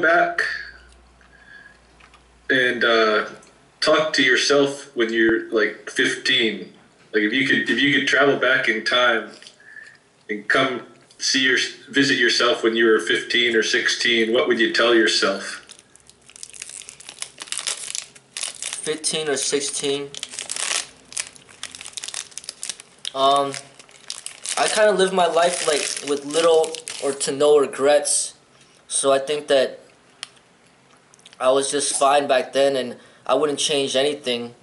back and talk to yourself when you're like 15. Like if you could travel back in time and come visit yourself when you were 15 or 16, what would you tell yourself? 15 or 16. I kind of lived my life like with little or to no regrets. So I think that I was just fine back then, and I wouldn't change anything.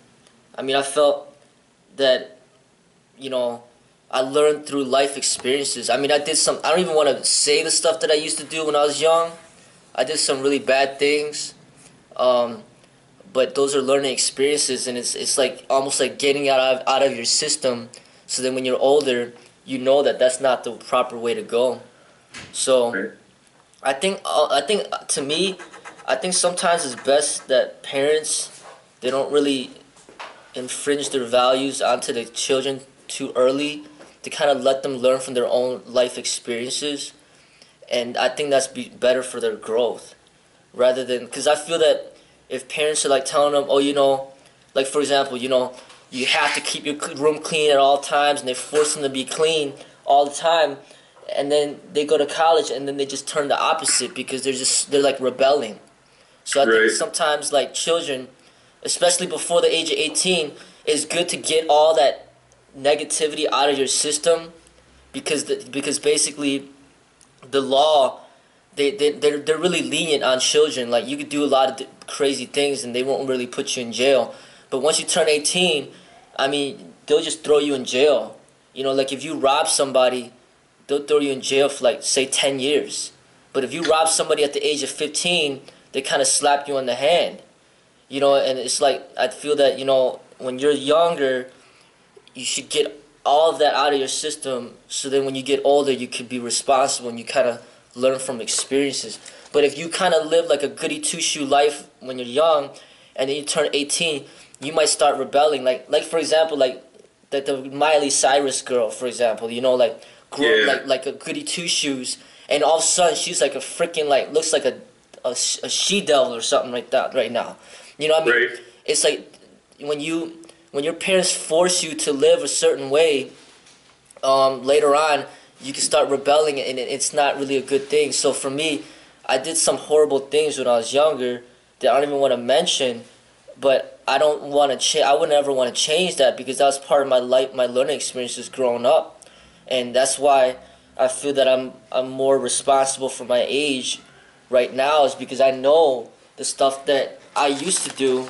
I mean, I felt that, I learned through life experiences. I mean, I don't even want to say the stuff that I used to do when I was young. I did some really bad things. But those are learning experiences, and it's like almost like getting out of your system. So then when you're older, you know that that's not the proper way to go. So Right. I think to me, I think sometimes it's best that parents, they don't really infringe their values onto the children too early, to kind of let them learn from their own life experiences, and I think that's better for their growth, rather than, because I feel that if parents are like telling them, oh, like for example, you have to keep your room clean at all times, and they force them to be clean all the time, and then they go to college and then they just turn the opposite because they're like rebelling. So I think Right. sometimes like children, especially before the age of 18, it's good to get all that negativity out of your system, because basically the law, they're really lenient on children. Like, you could do a lot of crazy things and they won't really put you in jail. But once you turn 18, I mean, they'll just throw you in jail. Like if you rob somebody, they'll throw you in jail for like, say, 10 years. But if you rob somebody at the age of 15, they kind of slap you on the hand. And it's like, I feel that, when you're younger, you should get all of that out of your system, so then when you get older, you can be responsible and you kind of learn from experiences. But if you kind of live like a goody two-shoe life when you're young, and then you turn 18, you might start rebelling. Like for example, like the Miley Cyrus girl, for example, like grew Yeah. up like a goody two-shoes, and all of a sudden she's like a freaking, like, looks like a she-devil or something like that right now. You know what I mean? Right. It's like when your parents force you to live a certain way, later on you can start rebelling, and it's not really a good thing. So for me, I did some horrible things when I was younger that I don't even want to mention, but I don't want to I would never want to change that, because that was part of my life, my learning experiences growing up, and that's why I feel that I'm more responsible for my age right now, is because I know the stuff that I used to do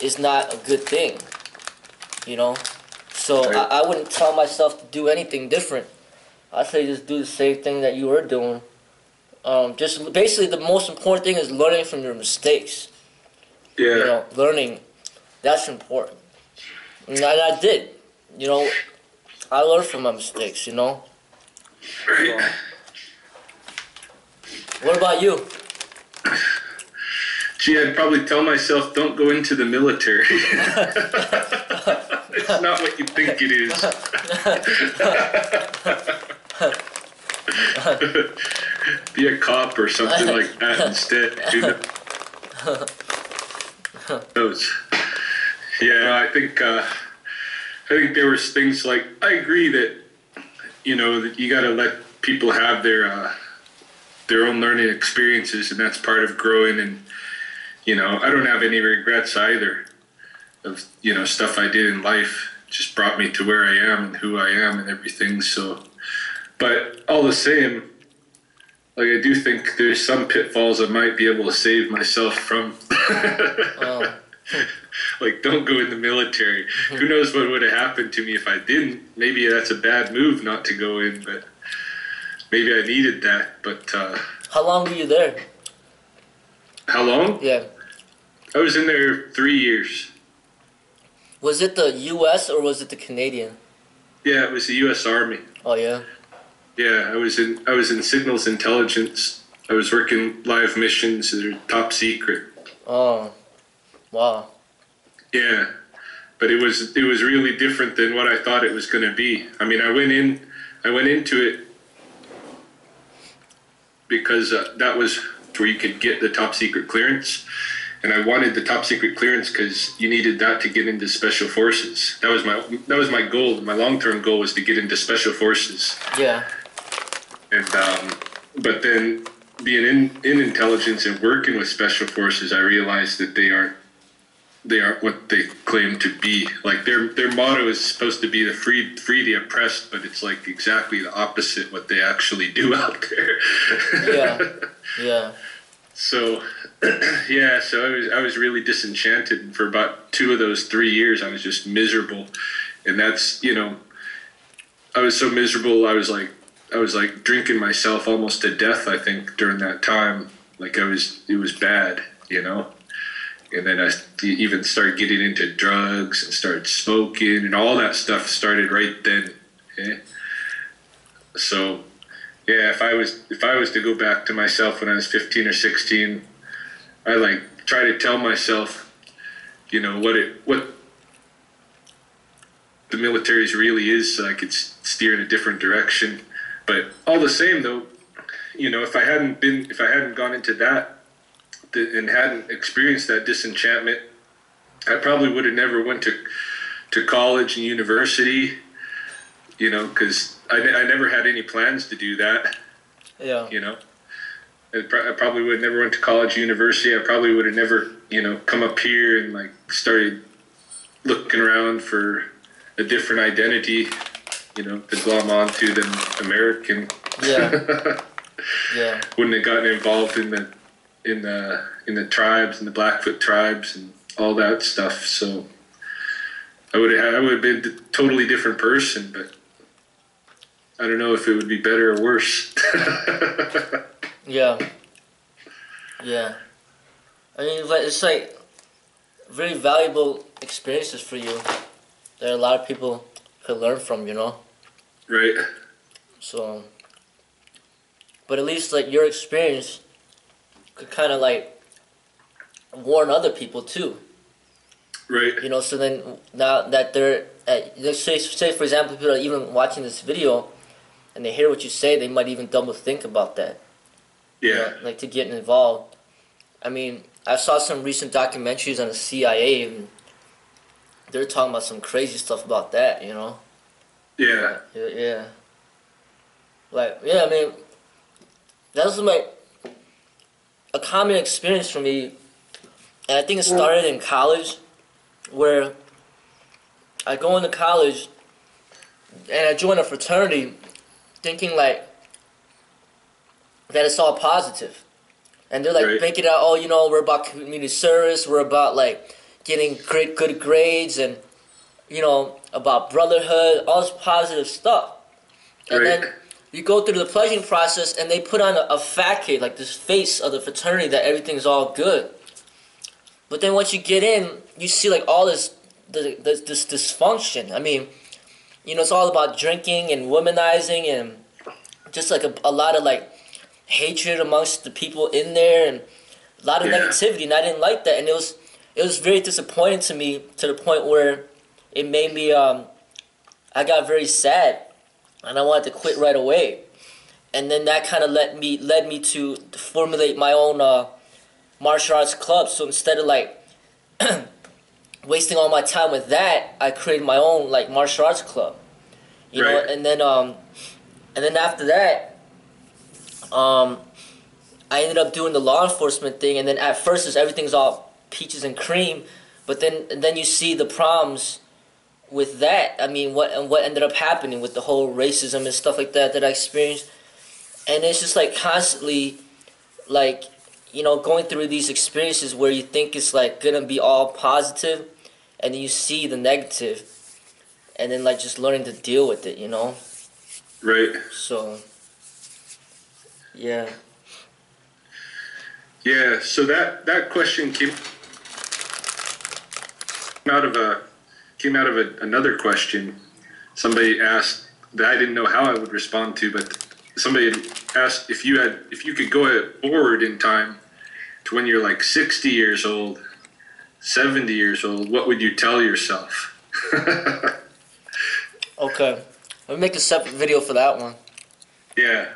is not a good thing. So Right. I wouldn't tell myself to do anything different. I'd say just do the same thing that you were doing. Just basically, the most important thing is learning from your mistakes. Yeah. Learning, that's important. And I did. I learned from my mistakes. So, Right. what about you? Gee, I'd probably tell myself, don't go into the military. It's not what you think it is. Be a cop or something like that instead. Those. Yeah, I think there was things like, I agree that that you got to let people have their own learning experiences, and that's part of growing. And I don't have any regrets either of stuff I did in life. It just brought me to where I am and who I am and everything. So, but all the same, like, I do think there's some pitfalls I might be able to save myself from. Oh. Like, don't go in the military. Who knows what would have happened to me if I didn't? Maybe that's a bad move not to go in, but maybe I needed that. But How long were you there? how long? Yeah. I was in there 3 years. Was it the U.S. or was it the Canadian? Yeah, it was the U.S. Army. Oh, yeah? Yeah, I was in signals intelligence. I was working live missions that are top secret. Oh, wow. Yeah, but it was really different than what I thought it was going to be. I mean, I went into it because that was where you could get the top secret clearance. And I wanted the top secret clearance because you needed that to get into special forces. That was my goal. My long-term goal was to get into special forces. Yeah. And but then being in intelligence and working with special forces, I realized that they aren't what they claim to be. Like their motto is supposed to be the free the oppressed, but it's like exactly the opposite what they actually do out there. Yeah. So yeah, so I was really disenchanted for about 2 of those 3 years. I was just miserable, and that's, you know, I was so miserable. I was like drinking myself almost to death, I think, during that time. Like it was bad, you know. And then I even started getting into drugs and started smoking, and all that stuff started right then. Okay? So, yeah, if I was to go back to myself when I was 15 or 16, I like try to tell myself, you know, what the military's really is, so I could steer in a different direction. But all the same, though, you know, if I hadn't gone into that and hadn't experienced that disenchantment, I probably would have never went to college and university, you know, because I never had any plans to do that. Yeah. You know, I probably would have never went to college, university. I probably would have never, you know, come up here and like started looking around for a different identity, you know, to glom onto than American. Yeah. Yeah. Wouldn't have gotten involved in the tribes and the Blackfoot tribes and all that stuff. So I would have been a totally different person, but I don't know if it would be better or worse. Yeah. Yeah. I mean, it's like very valuable experiences for you that a lot of people could learn from, you know? Right. So, but at least like your experience could kind of like warn other people too. Right. You know, so then now that they're let's say for example, people are even watching this video and they hear what you say, they might even double think about that. Yeah. You know, like to get involved. I mean, I saw some recent documentaries on the CIA and they're talking about some crazy stuff about that, you know? Yeah. Yeah. Like, yeah, I mean, that was like a common experience for me, and I think it started in college, where I go into college and I join a fraternity thinking like that it's all positive. And they're like making out, oh, you know, we're about community service, we're about like getting good grades and, you know, about brotherhood, all this positive stuff. And then you go through the pledging process and they put on a facade, like this face of the fraternity that everything's all good. But then once you get in, you see like all this dysfunction. I mean, you know, it's all about drinking and womanizing and just like a lot of like hatred amongst the people in there and a lot of negativity, and I didn't like that. And it was very disappointing to me, to the point where it made me I got very sad and I wanted to quit right away. And then that kind of led me to formulate my own martial arts club. So instead of like wasting all my time with that, I created my own like martial arts club. You know, and then after that, I ended up doing the law enforcement thing, and then at first everything's all peaches and cream, but then you see the problems with that. I mean, what ended up happening with the whole racism and stuff like that I experienced, and it's just like constantly, like, you know, going through these experiences where you think it's like gonna be all positive, and then you see the negative, and then like just learning to deal with it, you know. Right. So. Yeah. Yeah. So that question came out of another question. Somebody asked that I didn't know how I would respond to, but somebody asked if you could go forward in time to when you're like 60 years old, 70 years old, what would you tell yourself? Okay. Let me make a separate video for that one. Yeah.